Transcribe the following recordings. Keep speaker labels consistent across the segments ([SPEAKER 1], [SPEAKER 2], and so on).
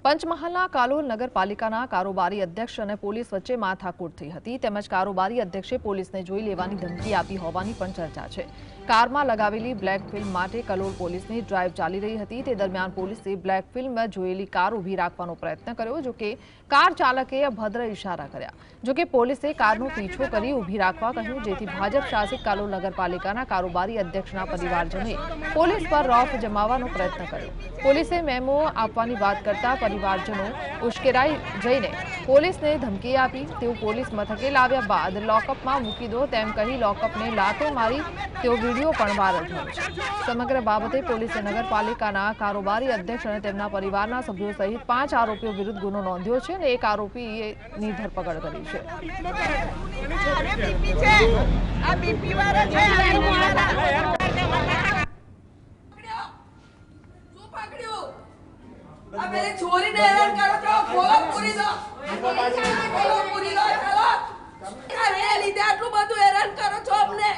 [SPEAKER 1] પંચમહાલના કાલોલ નગરપાલિકાના કારોબારી અધ્યક્ષ અને પોલીસ વચ્ચે માથાકૂટ થઈ હતી તેમજ કારોબારી અધ્યક્ષે પોલીસને જોઈ લેવાની ધમકી આપી હોવાની પણ ચર્ચા છે। કારમાં લગાવેલી બ્લેક ફિલ્મ માટે કલોલ પોલીસની ડ્રાઈવ ચાલી રહી હતી। તે દરમિયાન પોલીસે બ્લેક ફિલ્મમાં જોયેલી કાર ઊભી રાખવાનો પ્રયત્ન કર્યો, જોકે કાર ચાલકે અભદ્ર ઇશારા કર્યા। જોકે પોલીસે કારનો પીછો કરી ઊભી રાખવા કહ્યું, જેથી ભાજપ શાસિત કાલોલ નગરપાલિકાના કારોબારી અધ્યક્ષના પરિવારજનોએ પોલીસ પર રોફ જમાવવાનો પ્રયત્ન કર્યો। પોલીસે મેમો આપવાની વાત કરતા परिवारजनों उश्केराई जईने पोलीसने धमकी आपी। तेओ पोलीस मथके लाव्या बाद लॉकअपमां मूकी दो तेम कही लॉकअपने लातो मारी तेओ वीडियो पण वायरल थयो छे। समग्र बाबते पोलीसे नगरपालिकाना कारोबारी अध्यक्ष अने तेमना परिवाરના सभ्यो सहित 5 आरोपीओ विरुद्ध गुनो नोंध्यो छे અને एक आरोपीनी धरपकड़ करी छे।
[SPEAKER 2] मेरे छोरी ने हैरान करो तो खोलो पूरी दो खोलो पूरी दो चलो अरे લીધે આટલું બધું હેરાન કરો છો અમને।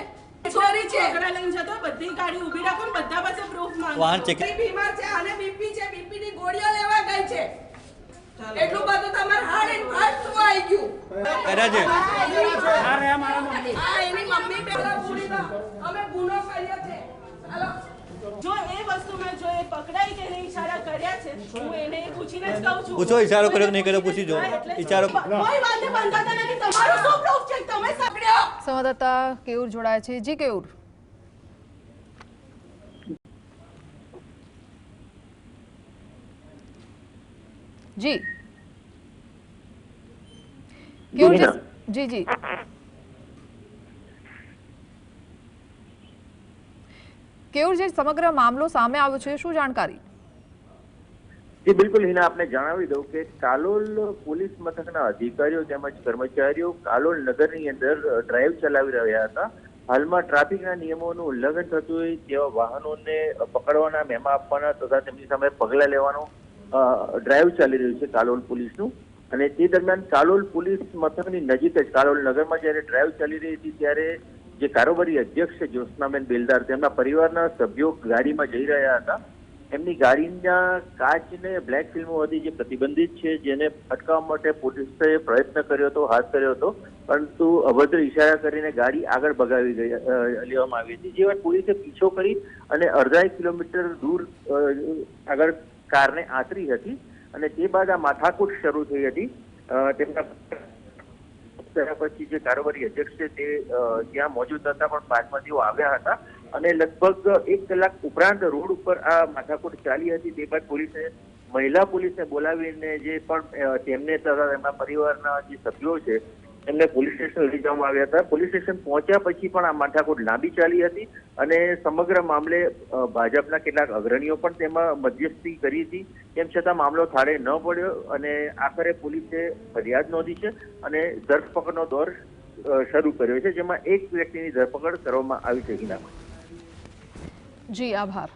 [SPEAKER 2] છોરી છે ઘરે લઈને જતો બધી ગાડી ઊભી રાખો ને બધા પાસે પ્રૂફ માંગો। વાહન ચેક બીમાર છે અને બીપી છે, બીપી ની ગોળીઓ લેવા ગઈ છે। એટલું બધું તમાર હાર્ડ એન્ડ ફાસ્ટ શું આવી ગયું કરે છે? અરે મારા મમ્મી આ એની મમ્મી પેલા પૂરી દો અમે ગુનો કર્યો છે। ચાલો जो ए वस्तु में जो ए पकड़ाई के नहीं इशारा કર્યા છે હું એને પૂછીને જ કહું છું। પૂછો ઇશારો કર્યો કે નહીં કર્યો પૂછી જો ઇશારો કોઈ વાતે બંધાતા નથી। તમારું શું પ્રૂફ છે તમે સકડ્યો?
[SPEAKER 1] સંવાદદાતા કેયુર જોડાય છે। જી કેયુર, जी केयुर जी जी केयुर जी समग्र मामलो सामे आव्यो छे शुं जानकारी?
[SPEAKER 3] जी बिल्कुल हिना आपने जणावी दઉં કે કાલોલ પોલીસ મથકના અધિકારીઓ તેમજ કર્મચારીઓ કાલોલ નગરની અંદર ડ્રાઈવ ચલાવી રહ્યા હતા। હાલમાં ટ્રાફિકના નિયમોનું ઉલ્લંઘન થતું હોય તેવા વાહનોને પકડવાના, મેમા આપવાના તથા તેમની સામે પગલાં લેવાનું ડ્રાઈવ ચાલી રહ્યું છે કાલોલ પોલીસનું। અને તે દરમિયાન કાલોલ પોલીસ મથકની નજીક જ કાલોલ નગરમાં જ્યારે ડ્રાઈવ ચાલી રહી હતી ત્યારે જે કારોબારી અધ્યક્ષ છે જ્યોત્સનાબેન બેલદાર, તેમના પરિવારના સભ્યો ગાડીમાં જઈ રહ્યા હતા। એમની ગાડીના કાચને બ્લેક ફિલ્મો હતી જે પ્રતિબંધિત છે, જેને અટકાવવા માટે પોલીસે પ્રયત્ન કર્યો હતો, હાથ કર્યો હતો, પરંતુ અભદ્ર ઇશારા કરીને ગાડી આગળ ભગાવી લેવામાં આવી હતી। જે બાદ પોલીસે પીછો કરી અને અડધા કિલોમીટર દૂર આગળ કારને આંતરી હતી અને તે બાદ આ માથાકૂટ શરૂ થઈ હતી। તેમના પછી જે કારોબારી અધ્યક્ષ છે તે ત્યાં મોજૂદ હતા, પણ બાદમાં તેઓ આવ્યા હતા અને લગભગ 1 કલાક ઉપરાંત રોડ ઉપર આ માથાકૂટ ચાલી હતી। તે બાદ પોલીસે મહિલા પોલીસને બોલાવીને જે પણ તેમને તથા તેમના પરિવારના જે સભ્યો છે એમને પોલીસ સ્ટેશન લઈ જવામાં આવ્યા હતા। પોલીસ સ્ટેશન પહોંચ્યા પછી પણ આ માથાકૂટ લાંબી ચાલી હતી અને સમગ્ર મામલે ભાજપના કેટલાક અગ્રણીઓ પણ તેમાં મધ્યસ્થી કરી હતી। તેમ છતાં મામલો થાળે ન પડ્યો અને આખરે પોલીસે ફરિયાદ નોંધી છે અને ધરપકડનો દોર શરૂ કર્યો છે, જેમાં એક વ્યક્તિની ધરપકડ કરવામાં આવી છે।
[SPEAKER 1] જી આભાર।